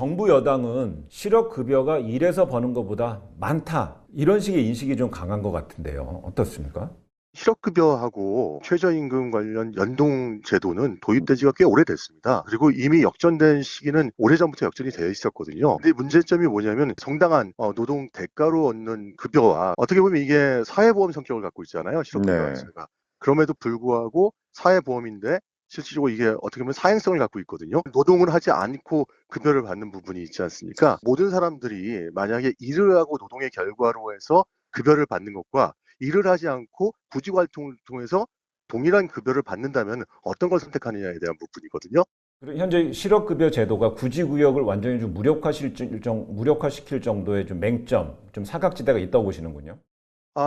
정부 여당은 실업급여가 일해서 버는 것보다 많다. 이런 식의 인식이 좀 강한 것 같은데요. 어떻습니까? 실업급여하고 최저임금 관련 연동 제도는 도입된 지가 꽤 오래됐습니다. 그리고 이미 역전된 시기는 오래전부터 역전이 되어 있었거든요. 근데 문제점이 뭐냐면 정당한 노동 대가로 얻는 급여와 어떻게 보면 이게 사회보험 성격을 갖고 있잖아요. 실업급여 네. 자체가. 그럼에도 불구하고 사회보험인데 실질적으로 이게 어떻게 보면 사행성을 갖고 있거든요. 노동을 하지 않고 급여를 받는 부분이 있지 않습니까? 모든 사람들이 만약에 일을 하고 노동의 결과로 해서 급여를 받는 것과 일을 하지 않고 구직 활동을 통해서 동일한 급여를 받는다면 어떤 걸 선택하느냐에 대한 부분이거든요. 그리고 현재 실업급여 제도가 구직구역을 완전히 좀 무력화시킬 정도의 좀 맹점, 좀 사각지대가 있다고 보시는군요.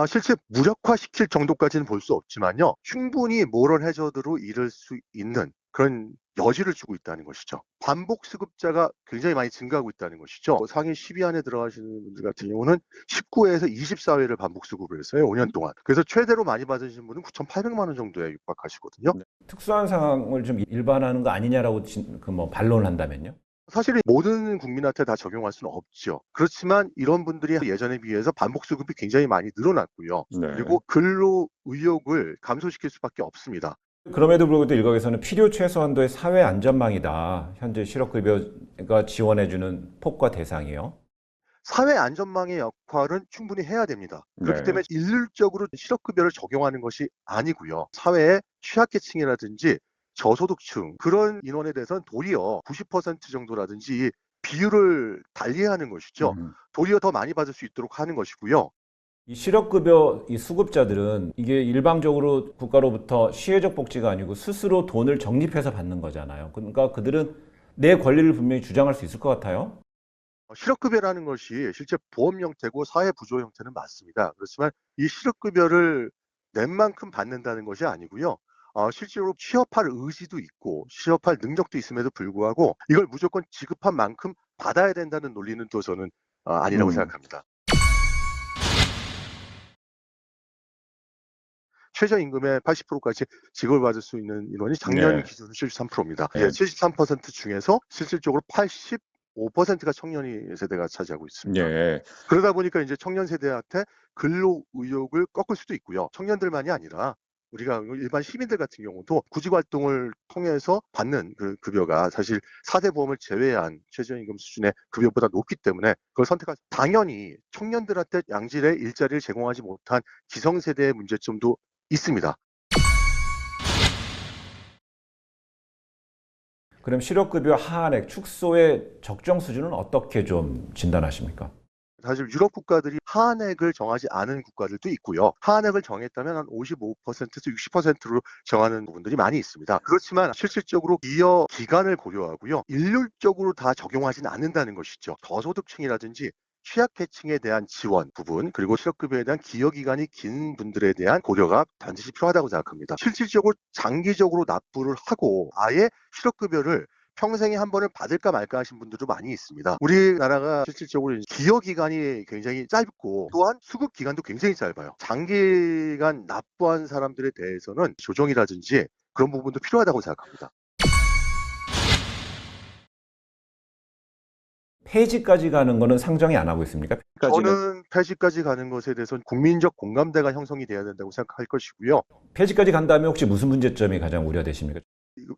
실제 무력화시킬 정도까지는 볼 수 없지만요. 충분히 모럴 해저드로 이룰 수 있는 그런 여지를 주고 있다는 것이죠. 반복 수급자가 굉장히 많이 증가하고 있다는 것이죠. 상위 10위 안에 들어가시는 분들 같은 경우는 19회에서 24회를 반복 수급을 했어요. 5년 동안. 그래서 최대로 많이 받으신 분은 9,800만 원 정도에 육박하시거든요. 특수한 상황을 좀 일반화하는 거 아니냐라고 반론을 한다면요. 사실 모든 국민한테 다 적용할 수는 없죠. 그렇지만 이런 분들이 예전에 비해서 반복 수급이 굉장히 많이 늘어났고요. 네. 그리고 근로 의욕을 감소시킬 수밖에 없습니다. 그럼에도 불구하고 일각에서는 필요 최소한도의 사회 안전망이다. 현재 실업급여가 지원해주는 폭과 대상이요. 사회 안전망의 역할은 충분히 해야 됩니다. 그렇기 네. 때문에 일률적으로 실업급여를 적용하는 것이 아니고요. 사회의 취약계층이라든지 저소득층 그런 인원에 대해서는 도리어 90% 정도라든지 비율을 달리하는 것이죠. 음. 도리어 더 많이 받을 수 있도록 하는 것이고요. 이 실업급여 이 수급자들은 이게 일방적으로 국가로부터 시혜적 복지가 아니고 스스로 돈을 적립해서 받는 거잖아요. 그러니까 그들은 내 권리를 분명히 주장할 수 있을 것 같아요. 실업급여라는 것이 실제 보험 형태고 사회 부조 형태는 맞습니다. 그렇지만 이 실업급여를 낸 만큼 받는다는 것이 아니고요. 실제로 취업할 의지도 있고 취업할 능력도 있음에도 불구하고 이걸 무조건 지급한 만큼 받아야 된다는 논리는 또 저는 아니라고 음. 생각합니다. 최저임금의 80%까지 지급을 받을 수 있는 인원이 작년 네. 기준으로 73%입니다. 네. 73% 중에서 실질적으로 85%가 청년 세대가 차지하고 있습니다. 예. 그러다 보니까 이제 청년 세대한테 근로 의욕을 꺾을 수도 있고요. 청년들만이 아니라 우리가 일반 시민들 같은 경우도 구직 활동을 통해서 받는 그 급여가 사실 4대 보험을 제외한 최저임금 수준의 급여보다 높기 때문에 그걸 선택할 당연히 청년들한테 양질의 일자리를 제공하지 못한 기성세대의 문제점도 있습니다. 그럼 실업급여 하한액 축소의 적정 수준은 어떻게 좀 진단하십니까? 사실 유럽 국가들이 하한액을 정하지 않은 국가들도 있고요. 하한액을 정했다면 한 55%에서 60%로 정하는 부분들이 많이 있습니다. 그렇지만 실질적으로 기여 기간을 고려하고요. 일률적으로 다 적용하지는 않는다는 것이죠. 저소득층이라든지 취약계층에 대한 지원 부분 그리고 실업급여에 대한 기여 기간이 긴 분들에 대한 고려가 반드시 필요하다고 생각합니다. 실질적으로 장기적으로 납부를 하고 아예 실업급여를 평생에 한 번을 받을까 말까 하신 분들도 많이 있습니다. 우리나라가 실질적으로 기여 기간이 굉장히 짧고 또한 수급 기간도 굉장히 짧아요. 장기간 납부한 사람들에 대해서는 조정이라든지 그런 부분도 필요하다고 생각합니다. 폐지까지 가는 거는 상정이 안 하고 있습니까? 저는 폐지까지 가는 것에 대해서는 국민적 공감대가 형성이 돼야 된다고 생각할 것이고요. 폐지까지 간다면 혹시 무슨 문제점이 가장 우려되십니까?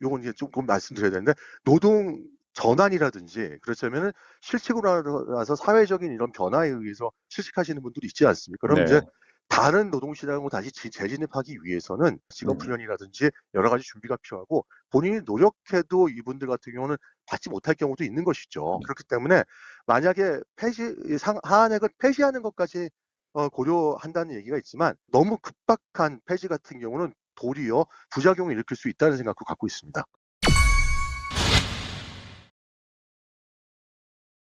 요건 이제 조금 말씀드려야 되는데 노동 전환이라든지 그렇다면은 실직으로 나서 사회적인 이런 변화에 의해서 실직하시는 분들이 있지 않습니까? 그럼 이제 네. 다른 노동시장으로 다시 재진입하기 위해서는 직업 훈련이라든지 여러 가지 준비가 필요하고 본인이 노력해도 이분들 같은 경우는 받지 못할 경우도 있는 것이죠. 그렇기 때문에 만약에 하한액을 폐지하는 것까지 고려한다는 얘기가 있지만 너무 급박한 폐지 같은 경우는 도리어 부작용을 일으킬 수 있다는 생각도 갖고 있습니다.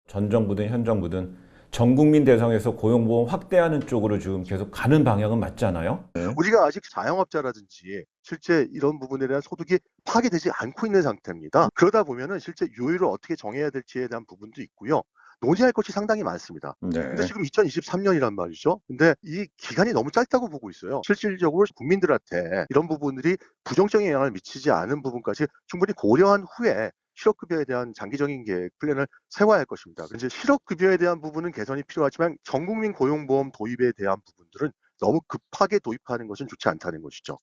전 정부든 현 정부든 전 국민 대상에서 고용보험 확대하는 쪽으로 지금 계속 가는 방향은 맞잖아요. 우리가 아직 자영업자라든지 실제 이런 부분에 대한 소득이 파괴되지 않고 있는 상태입니다. 그러다 보면은 실제 요율을 어떻게 정해야 될지에 대한 부분도 있고요. 논의할 것이 상당히 많습니다. 근데 네. 지금 2023년이란 말이죠. 근데 이 기간이 너무 짧다고 보고 있어요. 실질적으로 국민들한테 이런 부분들이 부정적인 영향을 미치지 않은 부분까지 충분히 고려한 후에 실업급여에 대한 장기적인 계획 플랜을 세워야 할 것입니다. 이제 실업급여에 대한 부분은 개선이 필요하지만 전국민 고용보험 도입에 대한 부분들은 너무 급하게 도입하는 것은 좋지 않다는 것이죠.